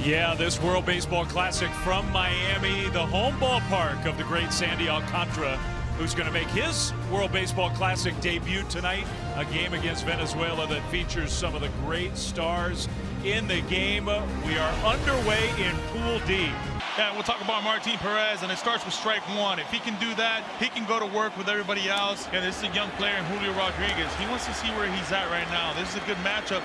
Yeah, this World Baseball Classic from Miami, the home ballpark of the great Sandy Alcantara, who's going to make his World Baseball Classic debut tonight. A game against Venezuela that features some of the great stars in the game. We are underway in Pool D. Yeah, we'll talk about Martin Perez, and it starts with strike one. If he can do that, he can go to work with everybody else. And this is a young player in Julio Rodriguez. He wants to see where he's at right now. This is a good matchup.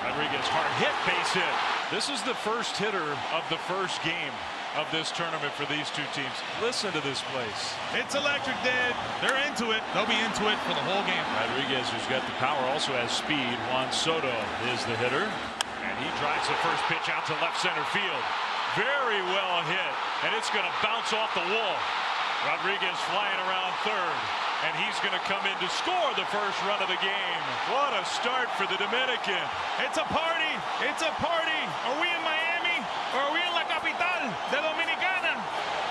Rodriguez, hard hit, base hit. This is the first hitter of the first game of this tournament for these two teams. Listen to this place. It's electric, Dad. They're into it. They'll be into it for the whole game. Rodriguez, who's got the power, also has speed. Juan Soto is the hitter. And he drives the first pitch out to left center field. Very well hit. And it's going to bounce off the wall. Rodriguez flying around third. And he's going to come in to score the first run of the game. What a start for the Dominican. It's a party. It's a party. Are we in Miami or are we in La Capital de Dominicana?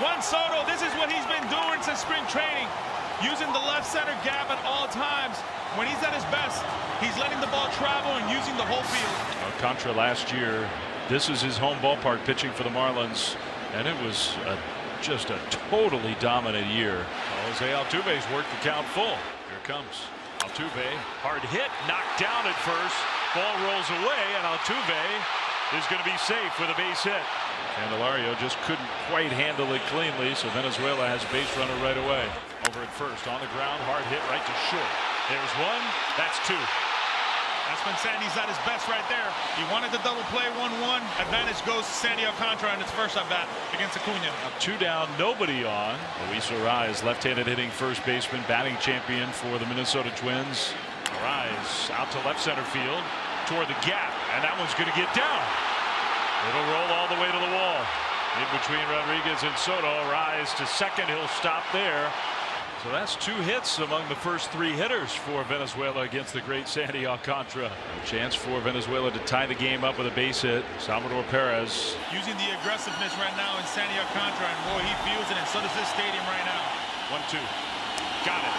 Juan Soto, this is what he's been doing since spring training. Using the left center gap at all times. When he's at his best, he's letting the ball travel and using the whole field. Alcantara last year, this is his home ballpark pitching for the Marlins. And it was just a totally dominant year. Jose Altuve's worked the count full. Here comes Altuve. Hard hit, knocked down at first. Ball rolls away, and Altuve is going to be safe with a base hit. Candelario just couldn't quite handle it cleanly, so Venezuela has a base runner right away. Over at first, on the ground, hard hit right to short. There's one, that's two. That's when Sandy's at his best right there. He wanted the double play 1-1. Advantage goes to Sandy Alcantara in its first at bat against Acuna. Two down, nobody on. Luis Arraez, left-handed hitting first baseman, batting champion for the Minnesota Twins. Arraez out to left center field toward the gap, and that one's going to get down. It'll roll all the way to the wall. In between Rodriguez and Soto, Arraez to second. He'll stop there. So that's two hits among the first three hitters for Venezuela against the great Sandy Alcantara. A chance for Venezuela to tie the game up with a base hit. Salvador Perez. Using the aggressiveness right now in Sandy Alcantara, and boy, he feels it, and so does this stadium right now. 1-2. Got it.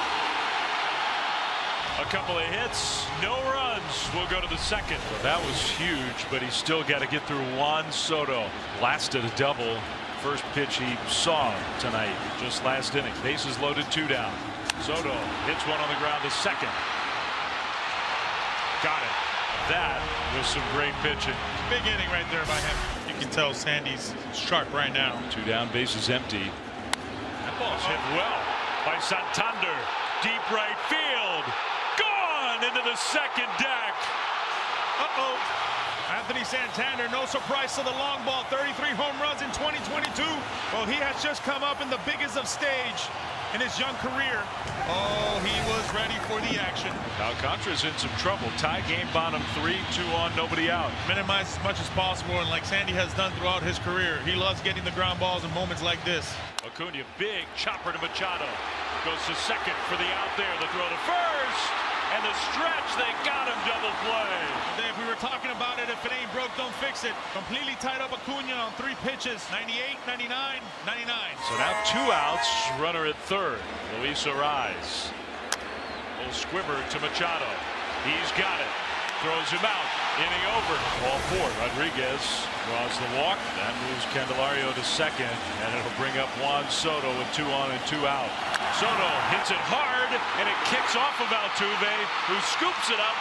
A couple of hits, no runs. We'll go to the second. Well, that was huge, but he's still got to get through Juan Soto. Blasted a double. First pitch he saw tonight, just last inning. Bases loaded, two down. Soto hits one on the ground to second. Got it. That was some great pitching. Big inning right there by him. You can tell Sandy's sharp right now. Two down, bases empty. That ball's hit well by Santander. Deep right field. Gone into the second deck. Uh-oh. Anthony Santander, no surprise to the long ball. 33 home runs in 2022. Well, he has just come up in the biggest of stage in his young career. Oh, he was ready for the action. Alcantara's in some trouble. Tie game bottom 3, 2 on, nobody out. Minimize as much as possible, and like Sandy has done throughout his career, he loves getting the ground balls in moments like this. Acuna, big chopper to Machado. Goes to second for the out there. The throw to first. And the stretch, they got him double play. If we were talking about it, if it ain't broke, don't fix it. Completely tied up Acuna on 3 pitches. 98, 99, 99. So now 2 outs, runner at third. Luis Arraez. Little squibber to Machado. He's got it. Throws him out. Inning over. Ball 4. Rodriguez draws the walk. That moves Candelario to second. And it'll bring up Juan Soto with 2 on and 2 out. Soto hits it hard, and it kicks off of Altuve, who scoops it up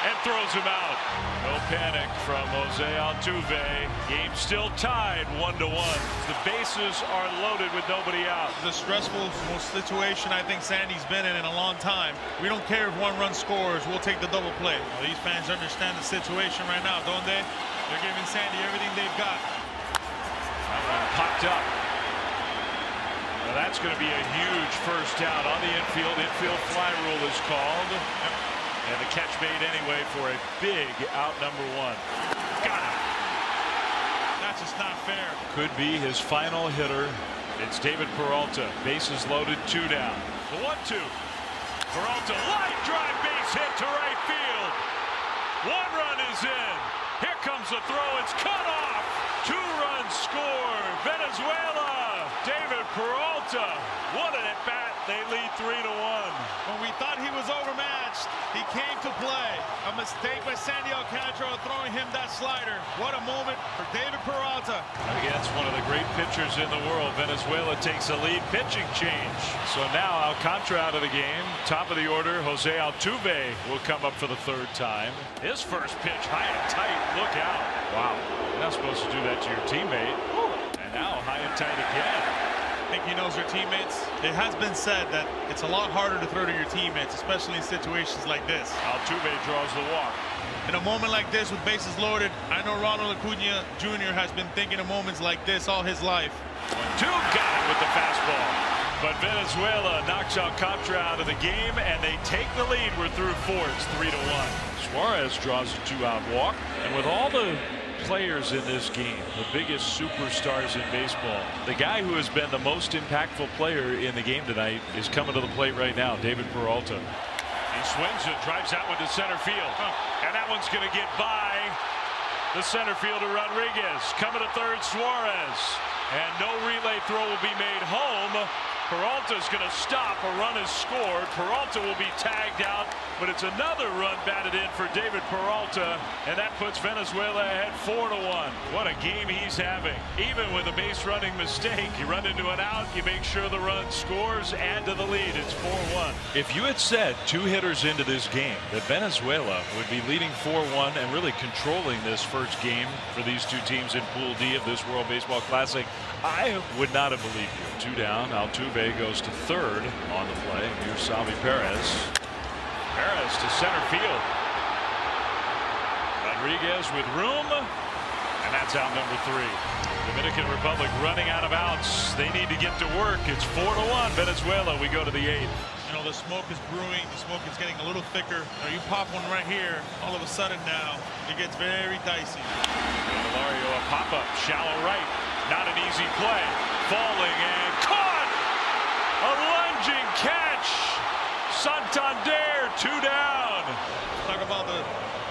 and throws him out. No panic from Jose Altuve. Game still tied 1-1. The bases are loaded with nobody out. The stressful situation I think Sandy's been in a long time. We don't care if 1 run scores. We'll take the double play. Well, these fans understand the situation right now, don't they? They're giving Sandy everything they've got. That one popped up. Well, that's going to be a huge first out on the infield. Infield fly rule is called. And the catch made anyway for a big out number 1. Got it. That's just not fair. Could be his final hitter. It's David Peralta. Bases loaded, 2 down. The 1-2. Peralta, line drive base hit to right field. 1 run is in. Here comes the throw. It's cut off. 2 runs score. Venezuela. David Peralta. What an at bat. They lead 3-1. When we thought he was overmatched. He came to play. A mistake by Sandy Alcantara throwing him that slider. What a moment for David Peralta. Against one of the great pitchers in the world, Venezuela takes a lead. Pitching change. So now Alcantara out of the game. Top of the order, Jose Altuve will come up for the third time. His first pitch, high and tight. Look out. Wow. You're not supposed to do that to your teammate. And now high and tight again. I think he knows your teammates. It has been said that it's a lot harder to throw to your teammates, especially in situations like this. Altuve draws the walk. In a moment like this with bases loaded, I know Ronald Acuna Jr. has been thinking of moments like this all his life. 1-2, got it with the fastball. But Venezuela knocks Alcantara out of the game, and they take the lead. We're through 4. It's 3-1. Suarez draws a 2-out walk. And with all the players in this game, the biggest superstars in baseball, the guy who has been the most impactful player in the game tonight is coming to the plate right now, David Peralta. He swings it, drives that one to center field. And that one's going to get by the center fielder Rodriguez. Coming to third, Suarez. And no relay throw will be made home. Peralta's going to stop. A run is scored. Peralta will be tagged out, but it's another run batted in for David Peralta, and that puts Venezuela ahead 4-1. What a game he's having. Even with a base running mistake, you run into an out, you make sure the run scores, add to the lead. It's 4-1. If you had said 2 hitters into this game that Venezuela would be leading 4-1 and really controlling this first game for these two teams in Pool D of this World Baseball Classic, I would not have believed you. 2 down. Altuve goes to third on the play. Here's Salvi Perez. Perez to center field. Rodriguez with room, and that's out number 3. Dominican Republic running out of outs. They need to get to work. It's 4-1 Venezuela. We go to the 8th. You know, the smoke is brewing. The smoke is getting a little thicker. Now you pop one right here. All of a sudden now, it gets very dicey. Candelario, a pop-up, shallow right. Not an easy play. Falling and caught! A lunging catch! Santander, 2 down. Talk about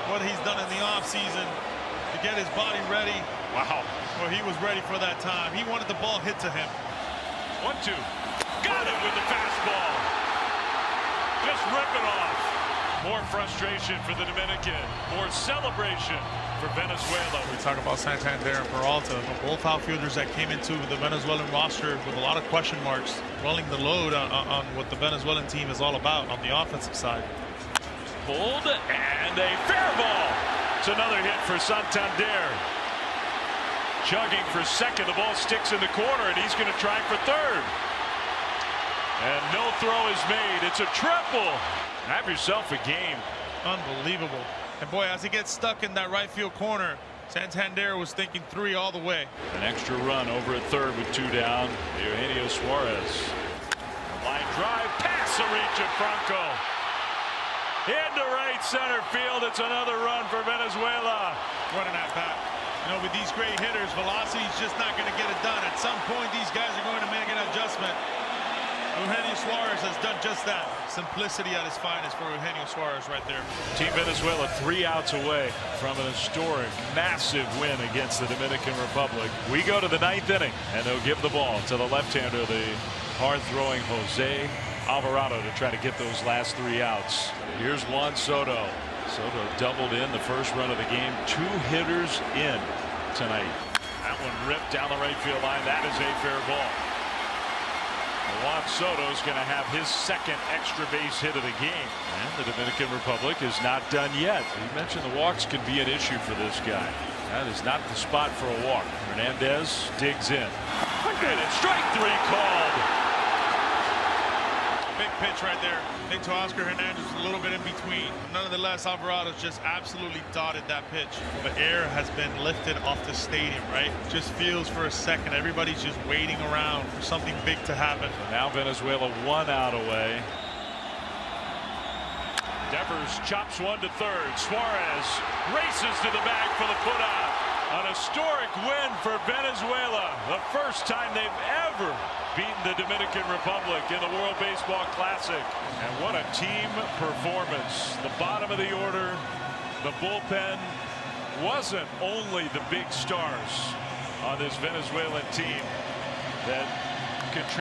what he's done in the offseason to get his body ready. Wow. Well, he was ready for that time. He wanted the ball hit to him. 1-2. Got it with the fastball. Just rip it off. More frustration for the Dominican. More celebration for Venezuela. We talk about Santander and Peralta, both outfielders that came into the Venezuelan roster with a lot of question marks, rolling the load on what the Venezuelan team is all about on the offensive side. Pulled and a fair ball. It's another hit for Santander. Chugging for second. The ball sticks in the corner, and he's going to try for third. And no throw is made. It's a triple. Have yourself a game. Unbelievable. And boy, as he gets stuck in that right field corner, Santander was thinking 3 all the way. An extra run over at third with 2 down. Eugenio Suarez. Line drive, pass the reach of Franco. Into right center field. It's another run for Venezuela. Running that back. You know, with these great hitters, velocity is just not going to get it done. At some point, these guys are going to make an adjustment. Eugenio Suarez has done just that. Simplicity at his finest for Eugenio Suarez right there. Team Venezuela 3 outs away from an historic, massive win against the Dominican Republic. We go to the 9th inning, and they'll give the ball to the left-hander, the hard-throwing Jose Alvarado, to try to get those last 3 outs. Here's Juan Soto. Soto doubled in the first run of the game. 2 hitters in tonight. That one ripped down the right field line. That is a fair ball. Juan Soto is going to have his second extra base hit of the game. And the Dominican Republic is not done yet. You mentioned the walks could be an issue for this guy. That is not the spot for a walk. Hernandez digs in. And it's strike 3 called. Big pitch right there. I think to Oscar Hernandez was a little bit in between. Nonetheless, Alvarado just absolutely dotted that pitch. The air has been lifted off the stadium, right? Just feels for a second. Everybody's just waiting around for something big to happen. Now Venezuela 1 out away. Devers chops one to third. Suarez races to the bag for the putout. An historic win for Venezuela. The first time they've ever beaten the Dominican Republic in the World Baseball Classic. And what a team performance. The bottom of the order, the bullpen, wasn't only the big stars on this Venezuelan team that contributed.